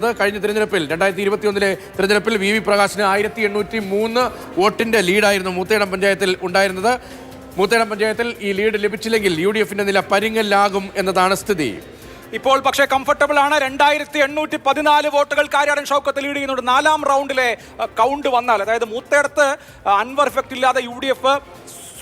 കഴിഞ്ഞ തിരഞ്ഞെടുപ്പിൽ 2021 തിരഞ്ഞെടുപ്പിൽ വി പ്രകാശിന് 1803 വോട്ടിന്റെ ലീഡായിരുന്നു മൂത്തേടം പഞ്ചായത്തിൽ ഉണ്ടായിരുന്നത്. മൂത്തേടം പഞ്ചായത്തിൽ ഈ ലീഡ് ലഭിച്ചില്ലെങ്കിൽ UDFന്റെ നില പരിങ്ങലാകും എന്നതാണ് സ്ഥിതി. ഇപ്പോൾ പക്ഷേ കംഫർട്ടബിൾ ആണ്. 2814 വോട്ടുകൾ കാര്യാടൻ ഷൗക്കത്ത് ലീഡ് ചെയ്യുന്നുണ്ട്. 4ാം റൗണ്ടിലെ കൗണ്ട് വന്നാൽ, അതായത് മൂത്തേടത്ത് അൻവർ ഇഫക്റ്റ് ഇല്ലാതെ UDF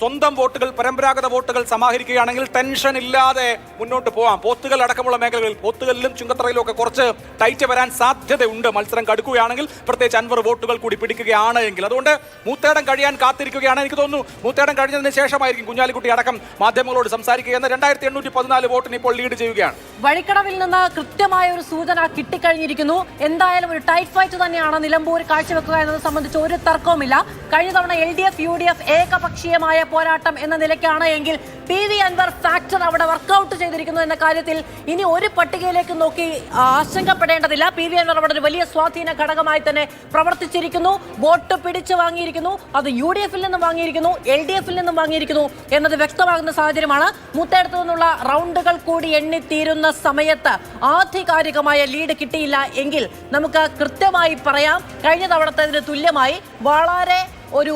സ്വന്തം വോട്ടുകൾ, പരമ്പരാഗത വോട്ടുകൾ സമാഹരിക്കുകയാണെങ്കിൽ ടെൻഷൻ ഇല്ലാതെ മുന്നോട്ട് പോകാം. പോത്തുകൾ അടക്കമുള്ള മേഖലകളിൽ, പോത്തുകളിലും ചുങ്കത്തറയിലും ഒക്കെ കുറച്ച് ടൈറ്റ് വരാൻ സാധ്യതയുണ്ട്. മത്സരം കടുക്കുകയാണെങ്കിൽ, പ്രത്യേകിച്ച് അൻവർ വോട്ടുകൾ കൂടി പിടിക്കുകയാണ് എങ്കിൽ. അതുകൊണ്ട് മൂത്തേടം കഴിയാൻ കാത്തിരിക്കുകയാണ്. എനിക്ക് തോന്നുന്നു മൂത്തേടം കഴിഞ്ഞതിന് ശേഷമായിരിക്കും കുഞ്ഞാലിക്കുട്ടി അടക്കം മാധ്യമങ്ങളോട് സംസാരിക്കുകയെന്ന്. 2814 വോട്ടിന് ഇപ്പോൾ ലീഡ് ചെയ്യുകയാണ്. വഴിക്കടവിൽ നിന്ന് കൃത്യമായ ഒരു സൂചന കിട്ടിക്കഴിഞ്ഞിരിക്കുന്നു. എന്തായാലും ഒരു ടൈറ്റ് ഫൈറ്റ് തന്നെയാണ് നിലമ്പൂർ കാഴ്ചവെക്കുക എന്നത് സംബന്ധിച്ച് ഒരു തർക്കവുമില്ല. കഴിഞ്ഞ തവണ LDF UDF ഏകപക്ഷീയമായ പോരാട്ടം എന്ന നിലയ്ക്കാണ് എങ്കിൽ PV അൻവർ ഫാക്ടർ അവിടെ വർക്കൗട്ട് ചെയ്തിരിക്കുന്നു എന്ന കാര്യത്തിൽ ഇനി ഒരു പട്ടികയിലേക്ക് നോക്കി ആശങ്കപ്പെടേണ്ടതില്ല. PV അൻവർ അവിടെ ഒരു വലിയ സ്വാധീന ഘടകമായി തന്നെ പ്രവർത്തിച്ചിരിക്കുന്നു. വോട്ട് പിടിച്ചു വാങ്ങിയിരിക്കുന്നു. അത് UDFൽ നിന്നും വാങ്ങിയിരിക്കുന്നു, LDFൽ നിന്നും വാങ്ങിയിരിക്കുന്നു എന്നത് വ്യക്തമാകുന്ന സാഹചര്യമാണ്. മൂത്തേടത്തു നിന്നുള്ള റൗണ്ടുകൾ കൂടി എണ്ണിത്തീരുന്ന സമയത്ത് ആധികാരികമായ ലീഡ് കിട്ടിയില്ല എങ്കിൽ നമുക്ക് കൃത്യമായി പറയാം, കഴിഞ്ഞ തവണത്തേതിന് തുല്യമായി വളരെ ഒരു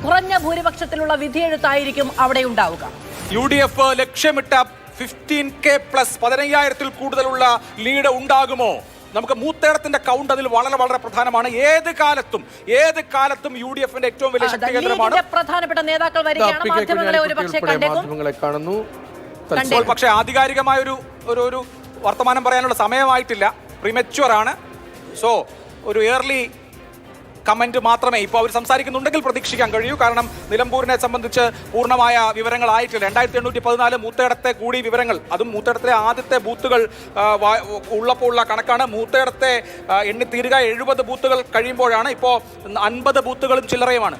കുറഞ്ഞ ഭൂരിപക്ഷത്തിലുള്ള വിധിയെഴുത്തായിരിക്കും അവിടെ ഉണ്ടാവുക. UDF ലക്ഷ്യമിട്ട 15K പ്ലസ് 15,000-ൽ കൂടുതലുള്ള ലീഡ് ഉണ്ടാകുമോ? നമുക്ക് മൂത്തേടത്തിന്റെ കൗണ്ട് അതിൽ വളരെ വളരെ പ്രധാനമാണ്. ഏത് കാലത്തും UDFന്റെ ഏറ്റവും വലിയ ശക്തി കേന്ദ്രമാണ്. പ്രധാനപ്പെട്ട നേതാക്കൾ വരികയാണ്, മാധ്യമങ്ങളെ ഒരുപക്ഷെ കാണുന്നു. പക്ഷേ ആധികാരികമായ ഒരു വർത്തമാനം പറയാനുള്ള സമയമായിട്ടില്ല, പ്രിമച്വർ ആണ്. സോ ഒരു ഏർലി കമന്റ് മാത്രമേ ഇപ്പോൾ അവർ സംസാരിക്കുന്നുണ്ടെങ്കിൽ പ്രതീക്ഷിക്കാൻ കഴിയൂ. കാരണം നിലമ്പൂരിനെ സംബന്ധിച്ച് പൂർണ്ണമായ വിവരങ്ങളായിട്ടില്ല. 2814 മൂത്തേടത്തെ കൂടി വിവരങ്ങൾ, അതും മൂത്തേടത്തിലെ ആദ്യത്തെ ബൂത്തുകൾ ഉള്ളപ്പോൾ ഉള്ള കണക്കാണ്. മൂത്തേടത്തെ എണ്ണിത്തീരുക 70 ബൂത്തുകൾ കഴിയുമ്പോഴാണ്. ഇപ്പോൾ 50 ബൂത്തുകളും ചില്ലറയുമാണ്.